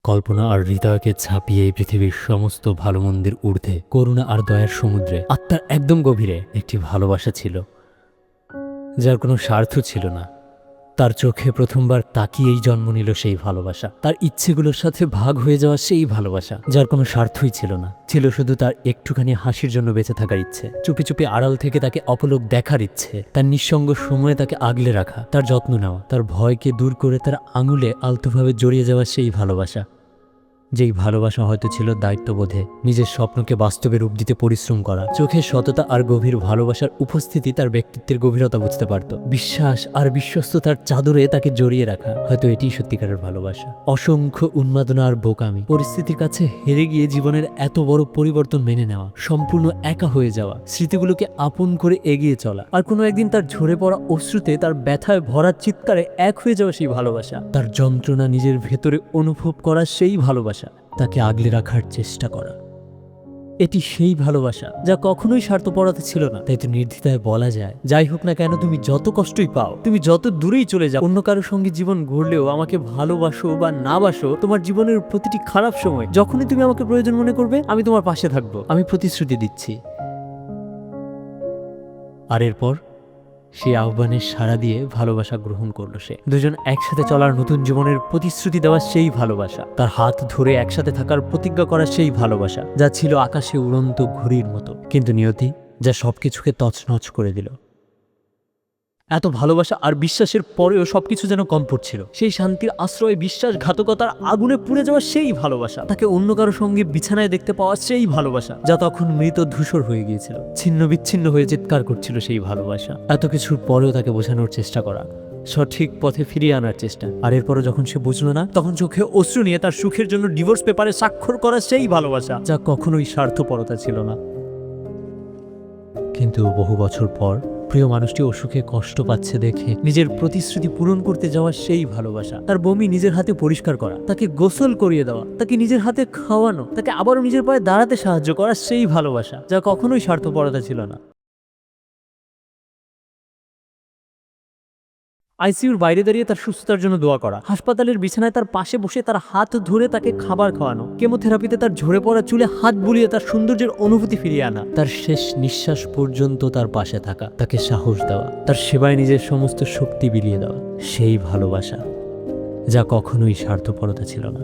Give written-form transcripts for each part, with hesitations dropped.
কল্পনা আর হৃদয়কে ছাপিয়ে এই পৃথিবীর সমস্ত ভালো মন্দির ঊর্ধ্বে করুণা আর দয়ার সমুদ্রে আত্মার একদম গভীরে একটি ভালোবাসা ছিল, যার কোনো স্বার্থ ছিল না। তার চোখে প্রথমবার তাকিয়েই জন্ম নিল সেই ভালোবাসা, তার ইচ্ছেগুলোর সাথে ভাগ হয়ে যাওয়া সেই ভালোবাসা, যার কোনো স্বার্থই ছিল না। ছিল শুধু তার একটুখানি হাসির জন্য বেঁচে থাকার ইচ্ছে, চুপি চুপি আড়াল থেকে তাকে অপলক দেখার ইচ্ছে, তার নিঃসঙ্গ সময়ে তাকে আগলে রাখা, তার যত্ন নেওয়া, তার ভয়কে দূর করে তার আঙুলে আলতোভাবে জড়িয়ে যাওয়া সেই ভালোবাসা। যেই ভালোবাসা হয়তো ছিল দায়িত্ববোধে, নিজের স্বপ্নকে বাস্তবে রূপ দিতে পরিশ্রম করা। চোখের সততা আর গভীর ভালোবাসার উপস্থিতি তার ব্যক্তিত্বের গভীরতা বুঝতে পারত। বিশ্বাস আর বিশ্বস্ততার চাদরে তাকে জড়িয়ে রাখা, হয়তো এটিই সত্যিকারের ভালোবাসা। অসংখ্য উন্মাদনা আর বোকামি, পরিস্থিতির কাছে হেরে গিয়ে জীবনের এত বড় পরিবর্তন মেনে নেওয়া, সম্পূর্ণ একা হয়ে যাওয়া, স্মৃতিগুলোকে আপন করে এগিয়ে চলা, আর কোনো একদিন তার ঝরে পড়া অশ্রুতে, তার ব্যথায় ভরা চিৎকারে এক হয়ে যাওয়া সেই ভালোবাসা। তার যন্ত্রণা নিজের ভেতরে অনুভব করা সেই ভালোবাসা, তাকে আগলে রাখার চেষ্টা করা। এটি সেই ভালোবাসা যা কখনোই স্বার্থপরতা ছিল না। তাই তো নির্দ্বিধায় বলা যায়, যাই হোক না কেন, তুমি যত কষ্টই পাও, তুমি যত দূরেই চলে যাও, অন্য কারোর সঙ্গে জীবন গড়লেও আমাকে ভালোবাসো বা না বাসো, তোমার জীবনের প্রতিটি খারাপ সময় যখনই তুমি আমাকে প্রয়োজন মনে করবে, আমি তোমার পাশে থাকবো। আমি প্রতিশ্রুতি দিচ্ছি। আর এরপর সেই আহ্বানের সাড়া দিয়ে ভালোবাসা গ্রহণ করলো সে। দুজন একসাথে চলার নতুন জীবনের প্রতিশ্রুতি দেওয়া সেই ভালোবাসা, তার হাত ধরে একসাথে থাকার প্রতিজ্ঞা করা সেই ভালোবাসা, যা ছিল আকাশে উড়ন্ত ঘুড়ির মতো, কিন্তু নিয়তি যা সবকিছুকে তছনছ করে দিল। এত ভালোবাসা আর বিশ্বাসের পরেও সবকিছু যেন কম পড়ছিল। সেই শান্তির আশ্রয়, বিশ্বাসঘাতকতার আগুনে পুড়ে যাওয়া সেই ভালোবাসা, তাকে অন্য কারো সঙ্গে বিছানায় দেখতে পাওয়া সেই ভালোবাসা, যা তখন মৃত ধূসর হয়ে গিয়েছিল, ছিন্ন বিচ্ছিন্ন হয়ে চিৎকার করছিল সেই ভালোবাসা। এত কিছুর পরেও তাকে বোঝানোর চেষ্টা করা, সঠিক পথে ফিরিয়ে আনার চেষ্টা। আর এরপরও যখন সে বুঝলো না, তখন চোখে অশ্রু নিয়ে তার সুখের জন্য ডিভোর্স পেপারে স্বাক্ষর করা সেই ভালোবাসা, যা কখনোই স্বার্থপরতা ছিল না। কিন্তু বহু বছর পর প্রিয় মানুষটি অসুখে কষ্ট পাচ্ছে দেখে নিজের প্রতিশ্রুতি পূরণ করতে যাওয়া সেই ভালোবাসা, তার বমি নিজের হাতে পরিষ্কার করা, তাকে গোসল করিয়ে দেওয়া, তাকে নিজের হাতে খাওয়ানো, তাকে আবারও নিজের পায়ে দাঁড়াতে সাহায্য করা সেই ভালোবাসা, যা কখনোই স্বার্থপরতা ছিল না। আইসিইউর বাইরে দাঁড়িয়ে তার সুস্থতার জন্য দোয়া করা, হাসপাতালের বিছানায় তার পাশে বসে তার হাত ধরে তাকে খাবার খাওয়ানো, কেমোথেরাপিতে তার ঝরে পড়া চুলে হাত বুলিয়ে তার সৌন্দর্যের অনুভূতি ফিরিয়ে আনা, তার শেষ নিঃশ্বাস পর্যন্ত তার পাশে থাকা, তাকে সাহস দেওয়া, তার সেবায় নিজের সমস্ত শক্তি বিলিয়ে দেওয়া, সেই ভালোবাসা, যা কখনোই স্বার্থপরতা ছিল না।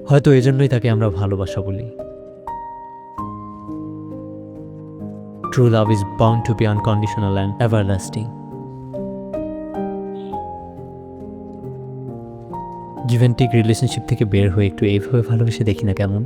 হয়তো এজন্যই তাকে আমরা ভালোবাসা বলি। True love is bound to be unconditional and everlasting. Give and take relationship থেকে বের হয়ে একটু এইভাবে ভালোবেসে দেখি না কেমন?